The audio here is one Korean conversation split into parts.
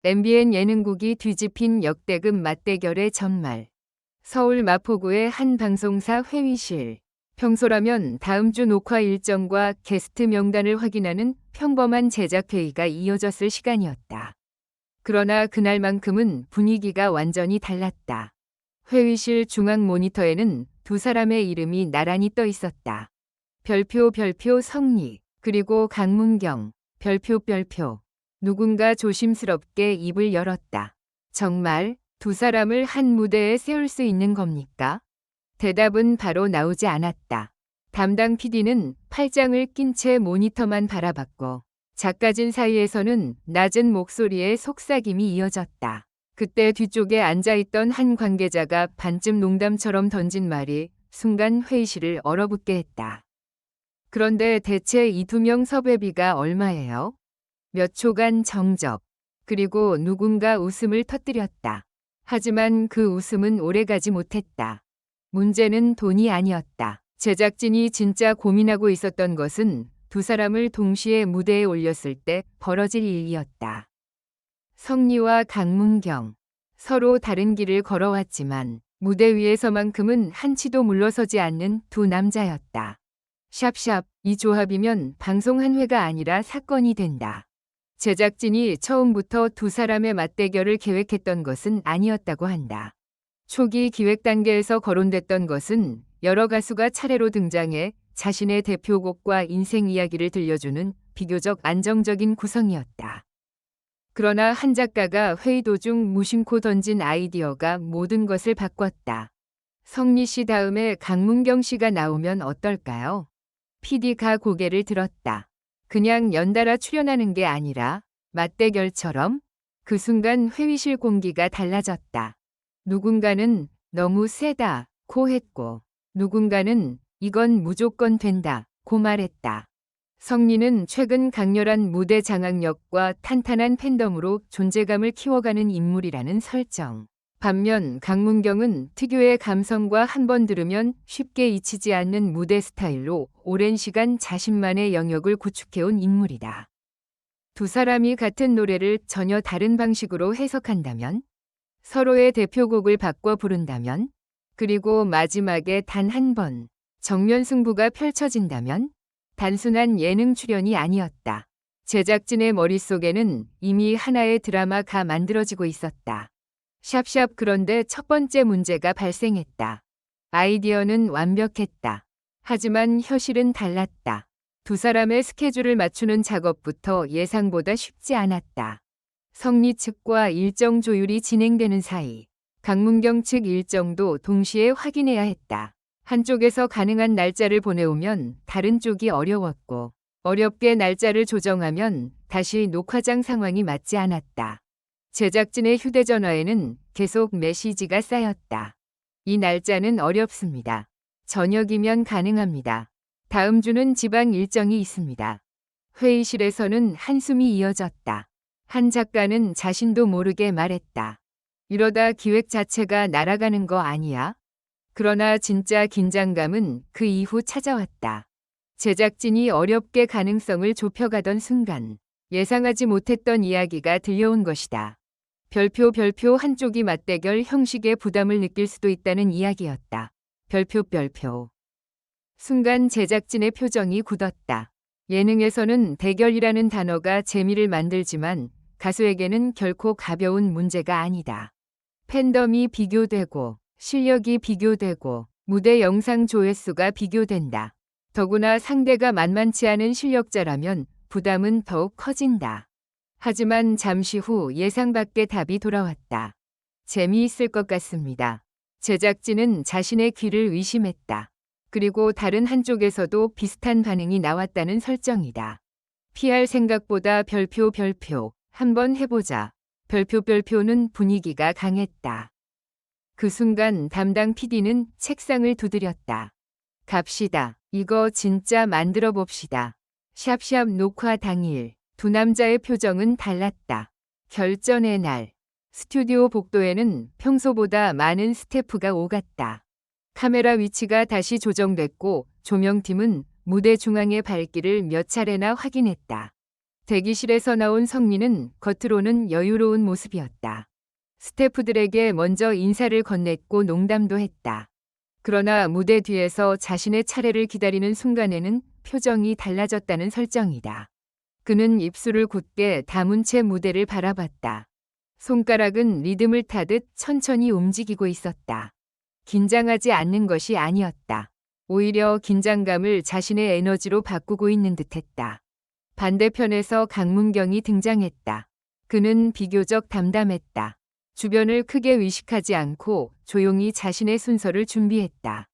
MBN 예능국이 뒤집힌 역대급 맞대결의 전말. 서울 마포구의 한 방송사 회의실. 평소라면 다음 주 녹화 일정과 게스트 명단을 확인하는 평범한 제작회의가 이어졌을 시간이었다. 그러나 그날만큼은 분위기가 완전히 달랐다. 회의실 중앙 모니터에는 두 사람의 이름이 나란히 떠 있었다. 별표 성리, 그리고 강문경, 별표. 누군가 조심스럽게 입을 열었다. 정말 두 사람을 한 무대에 세울 수 있는 겁니까? 대답은 바로 나오지 않았다. 담당 PD는 팔짱을 낀 채 모니터만 바라봤고 작가진 사이에서는 낮은 목소리의 속삭임이 이어졌다. 그때 뒤쪽에 앉아있던 한 관계자가 반쯤 농담처럼 던진 말이 순간 회의실을 얼어붙게 했다. 그런데 대체 이 두 명 섭외비가 얼마예요? 몇 초간 정적. 그리고 누군가 웃음을 터뜨렸다. 하지만 그 웃음은 오래가지 못했다. 문제는 돈이 아니었다. 제작진이 진짜 고민하고 있었던 것은 두 사람을 동시에 무대에 올렸을 때 벌어질 일이었다. 성리와 강문경. 서로 다른 길을 걸어왔지만 무대 위에서만큼은 한치도 물러서지 않는 두 남자였다. 샵샵, 이 조합이면 방송 한 회가 아니라 사건이 된다. 제작진이 처음부터 두 사람의 맞대결을 계획했던 것은 아니었다고 한다. 초기 기획 단계에서 거론됐던 것은 여러 가수가 차례로 등장해 자신의 대표곡과 인생 이야기를 들려주는 비교적 안정적인 구성이었다. 그러나 한 작가가 회의 도중 무심코 던진 아이디어가 모든 것을 바꿨다. 성리 씨 다음에 강문경 씨가 나오면 어떨까요? PD가 고개를 들었다. 그냥 연달아 출연하는 게 아니라 맞대결처럼. 그 순간 회의실 공기가 달라졌다. 누군가는 너무 세다 고 했고 누군가는 이건 무조건 된다 고 말했다. 성리는 최근 강렬한 무대 장악력과 탄탄한 팬덤으로 존재감을 키워가는 인물이라는 설정. 반면 강문경은 특유의 감성과 한 번 들으면 쉽게 잊히지 않는 무대 스타일로 오랜 시간 자신만의 영역을 구축해온 인물이다. 두 사람이 같은 노래를 전혀 다른 방식으로 해석한다면, 서로의 대표곡을 바꿔 부른다면, 그리고 마지막에 단 한 번 정면 승부가 펼쳐진다면 단순한 예능 출연이 아니었다. 제작진의 머릿속에는 이미 하나의 드라마가 만들어지고 있었다. 샵샵. 그런데 첫 번째 문제가 발생했다. 아이디어는 완벽했다. 하지만 현실은 달랐다. 두 사람의 스케줄을 맞추는 작업부터 예상보다 쉽지 않았다. 성리 측과 일정 조율이 진행되는 사이 강문경 측 일정도 동시에 확인해야 했다. 한쪽에서 가능한 날짜를 보내오면 다른 쪽이 어려웠고 어렵게 날짜를 조정하면 다시 녹화장 상황이 맞지 않았다. 제작진의 휴대전화에는 계속 메시지가 쌓였다. 이 날짜는 어렵습니다. 저녁이면 가능합니다. 다음 주는 지방 일정이 있습니다. 회의실에서는 한숨이 이어졌다. 한 작가는 자신도 모르게 말했다. 이러다 기획 자체가 날아가는 거 아니야? 그러나 진짜 긴장감은 그 이후 찾아왔다. 제작진이 어렵게 가능성을 좁혀가던 순간 예상하지 못했던 이야기가 들려온 것이다. 별표 한쪽이 맞대결 형식의 부담을 느낄 수도 있다는 이야기였다. 별표. 순간 제작진의 표정이 굳었다. 예능에서는 대결이라는 단어가 재미를 만들지만 가수에게는 결코 가벼운 문제가 아니다. 팬덤이 비교되고 실력이 비교되고 무대 영상 조회수가 비교된다. 더구나 상대가 만만치 않은 실력자라면 부담은 더욱 커진다. 하지만 잠시 후 예상 밖의 답이 돌아왔다. 재미있을 것 같습니다. 제작진은 자신의 귀를 의심했다. 그리고 다른 한쪽에서도 비슷한 반응이 나왔다는 설정이다. PR 생각보다 별표. 한번 해보자. 별표는 분위기가 강했다. 그 순간 담당 PD는 책상을 두드렸다. 갑시다. 이거 진짜 만들어 봅시다. 샵샵. 녹화 당일 두 남자의 표정은 달랐다. 결전의 날 스튜디오 복도에는 평소보다 많은 스태프가 오갔다. 카메라 위치가 다시 조정됐고 조명팀은 무대 중앙의 발길을 몇 차례나 확인했다. 대기실에서 나온 성리는 겉으로는 여유로운 모습이었다. 스태프들에게 먼저 인사를 건넸고 농담도 했다. 그러나 무대 뒤에서 자신의 차례를 기다리는 순간에는 표정이 달라졌다는 설정이다. 그는 입술을 굳게 다문 채 무대를 바라봤다. 손가락은 리듬을 타듯 천천히 움직이고 있었다. 긴장하지 않는 것이 아니었다. 오히려 긴장감을 자신의 에너지로 바꾸고 있는 듯했다. 반대편에서 강문경이 등장했다. 그는 비교적 담담했다. 주변을 크게 의식하지 않고 조용히 자신의 순서를 준비했다.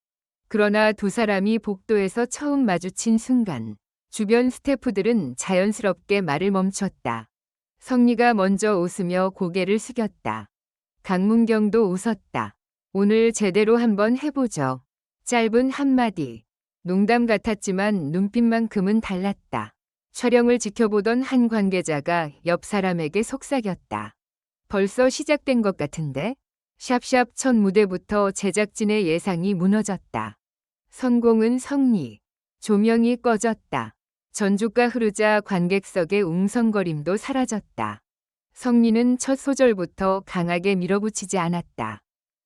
그러나 두 사람이 복도에서 처음 마주친 순간 주변 스태프들은 자연스럽게 말을 멈췄다. 성리가 먼저 웃으며 고개를 숙였다. 강문경도 웃었다. 오늘 제대로 한번 해보죠. 짧은 한마디. 농담 같았지만 눈빛만큼은 달랐다. 촬영을 지켜보던 한 관계자가 옆 사람에게 속삭였다. 벌써 시작된 것 같은데? 샵샵 첫 무대부터 제작진의 예상이 무너졌다. 성공은 성리. 조명이 꺼졌다. 전주가 흐르자 관객석의 웅성거림도 사라졌다. 성리는 첫 소절부터 강하게 밀어붙이지 않았다.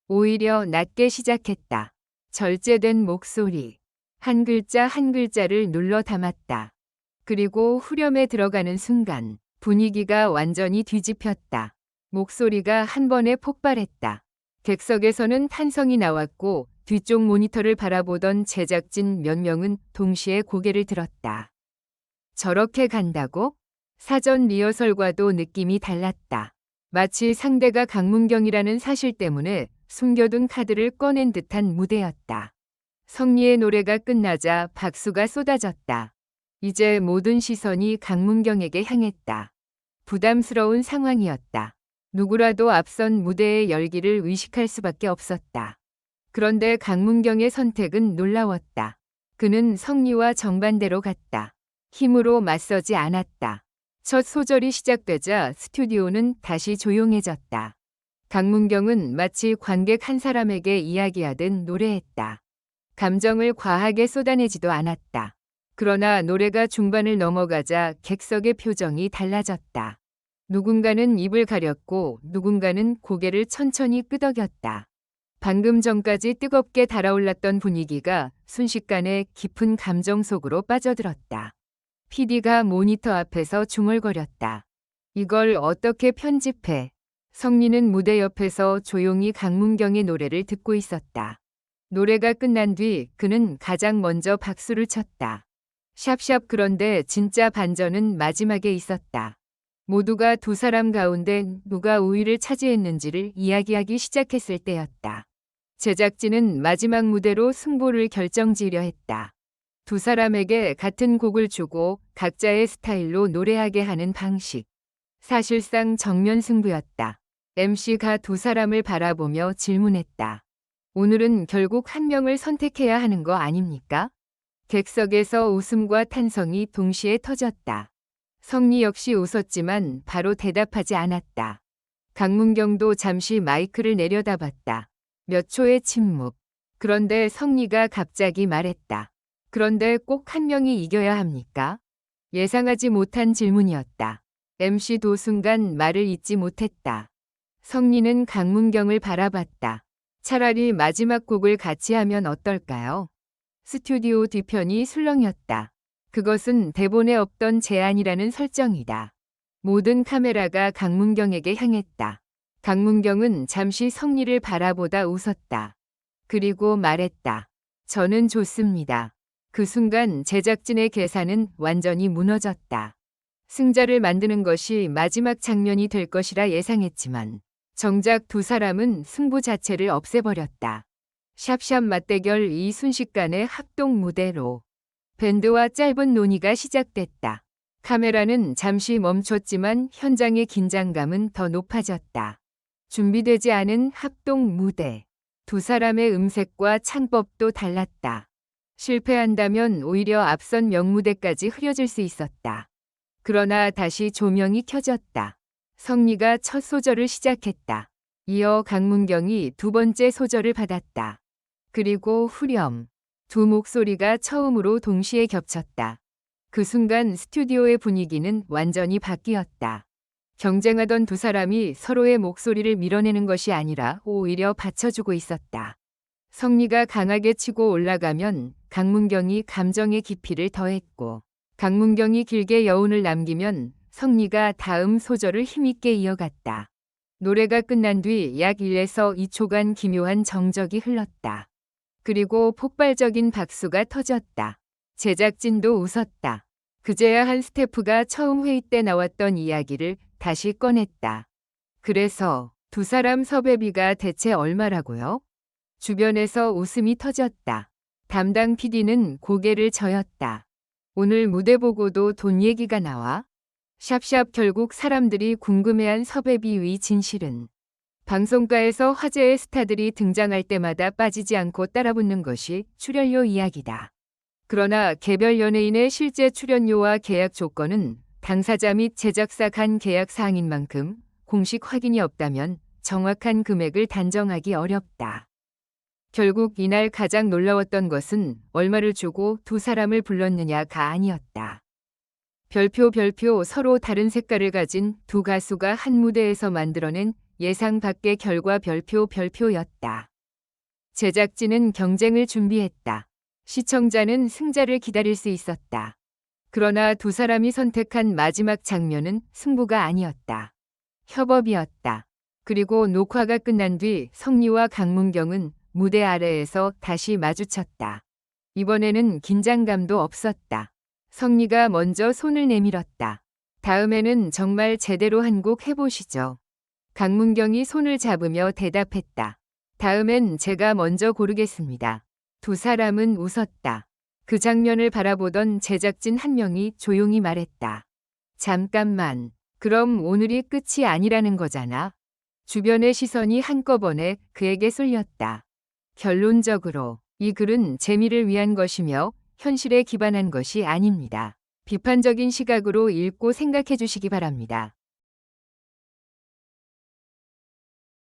오히려 낮게 시작했다. 절제된 목소리. 한 글자 한 글자를 눌러 담았다. 그리고 후렴에 들어가는 순간 분위기가 완전히 뒤집혔다. 목소리가 한 번에 폭발했다. 객석에서는 탄성이 나왔고 뒤쪽 모니터를 바라보던 제작진 몇 명은 동시에 고개를 들었다. 저렇게 간다고? 사전 리허설과도 느낌이 달랐다. 마치 상대가 강문경이라는 사실 때문에 숨겨둔 카드를 꺼낸 듯한 무대였다. 성리의 노래가 끝나자 박수가 쏟아졌다. 이제 모든 시선이 강문경에게 향했다. 부담스러운 상황이었다. 누구라도 앞선 무대의 열기를 의식할 수밖에 없었다. 그런데 강문경의 선택은 놀라웠다. 그는 성리와 정반대로 갔다. 힘으로 맞서지 않았다. 첫 소절이 시작되자 스튜디오는 다시 조용해졌다. 강문경은 마치 관객 한 사람에게 이야기하듯 노래했다. 감정을 과하게 쏟아내지도 않았다. 그러나 노래가 중반을 넘어가자 객석의 표정이 달라졌다. 누군가는 입을 가렸고 누군가는 고개를 천천히 끄덕였다. 방금 전까지 뜨겁게 달아올랐던 분위기가 순식간에 깊은 감정 속으로 빠져들었다. PD가 모니터 앞에서 중얼거렸다. 이걸 어떻게 편집해? 성리는 무대 옆에서 조용히 강문경의 노래를 듣고 있었다. 노래가 끝난 뒤 그는 가장 먼저 박수를 쳤다. 샵샵. 그런데 진짜 반전은 마지막에 있었다. 모두가 두 사람 가운데 누가 우위를 차지했는지를 이야기하기 시작했을 때였다. 제작진은 마지막 무대로 승부를 결정지으려 했다. 두 사람에게 같은 곡을 주고 각자의 스타일로 노래하게 하는 방식. 사실상 정면 승부였다. MC가 두 사람을 바라보며 질문했다. 오늘은 결국 한 명을 선택해야 하는 거 아닙니까? 객석에서 웃음과 탄성이 동시에 터졌다. 성리 역시 웃었지만 바로 대답하지 않았다. 강문경도 잠시 마이크를 내려다봤다. 몇 초의 침묵. 그런데 성리가 갑자기 말했다. 그런데 꼭 한 명이 이겨야 합니까? 예상하지 못한 질문이었다. MC도 순간 말을 잇지 못했다. 성리는 강문경을 바라봤다. 차라리 마지막 곡을 같이 하면 어떨까요? 스튜디오 뒤편이 술렁였다. 그것은 대본에 없던 제안이라는 설정이다. 모든 카메라가 강문경에게 향했다. 강문경은 잠시 성리를 바라보다 웃었다. 그리고 말했다. 저는 좋습니다. 그 순간 제작진의 계산은 완전히 무너졌다. 승자를 만드는 것이 마지막 장면이 될 것이라 예상했지만 정작 두 사람은 승부 자체를 없애버렸다. 샵샵 맞대결. 이 순식간에 합동 무대로 밴드와 짧은 논의가 시작됐다. 카메라는 잠시 멈췄지만 현장의 긴장감은 더 높아졌다. 준비되지 않은 합동 무대. 두 사람의 음색과 창법도 달랐다. 실패한다면 오히려 앞선 명무대까지 흐려질 수 있었다. 그러나 다시 조명이 켜졌다. 성리가 첫 소절을 시작했다. 이어 강문경이 두 번째 소절을 받았다. 그리고 후렴. 두 목소리가 처음으로 동시에 겹쳤다. 그 순간 스튜디오의 분위기는 완전히 바뀌었다. 경쟁하던 두 사람이 서로의 목소리를 밀어내는 것이 아니라 오히려 받쳐주고 있었다. 성리가 강하게 치고 올라가면 강문경이 감정의 깊이를 더했고, 강문경이 길게 여운을 남기면 성리가 다음 소절을 힘있게 이어갔다. 노래가 끝난 뒤 약 1에서 2초간 기묘한 정적이 흘렀다. 그리고 폭발적인 박수가 터졌다. 제작진도 웃었다. 그제야 한 스태프가 처음 회의 때 나왔던 이야기를 다시 꺼냈다. 그래서 두 사람 섭외비가 대체 얼마라고요? 주변에서 웃음이 터졌다. 담당 PD는 고개를 저었다. 오늘 무대 보고도 돈 얘기가 나와? 샵샵. 결국 사람들이 궁금해한 섭외비 위 진실은 방송가에서 화제의 스타들이 등장할 때마다 빠지지 않고 따라붙는 것이 출연료 이야기다. 그러나 개별 연예인의 실제 출연료와 계약 조건은 당사자 및 제작사 간 계약 사항인 만큼 공식 확인이 없다면 정확한 금액을 단정하기 어렵다. 결국 이날 가장 놀라웠던 것은 얼마를 주고 두 사람을 불렀느냐가 아니었다. 별표 서로 다른 색깔을 가진 두 가수가 한 무대에서 만들어낸 예상 밖의 결과 별표였다. 제작진은 경쟁을 준비했다. 시청자는 승자를 기다릴 수 있었다. 그러나 두 사람이 선택한 마지막 장면은 승부가 아니었다. 협업이었다. 그리고 녹화가 끝난 뒤 성리와 강문경은 무대 아래에서 다시 마주쳤다. 이번에는 긴장감도 없었다. 성리가 먼저 손을 내밀었다. 다음에는 정말 제대로 한 곡 해보시죠. 강문경이 손을 잡으며 대답했다. 다음엔 제가 먼저 고르겠습니다. 두 사람은 웃었다. 그 장면을 바라보던 제작진 한 명이 조용히 말했다. 잠깐만, 그럼 오늘이 끝이 아니라는 거잖아. 주변의 시선이 한꺼번에 그에게 쏠렸다. 결론적으로 이 글은 재미를 위한 것이며 현실에 기반한 것이 아닙니다. 비판적인 시각으로 읽고 생각해 주시기 바랍니다.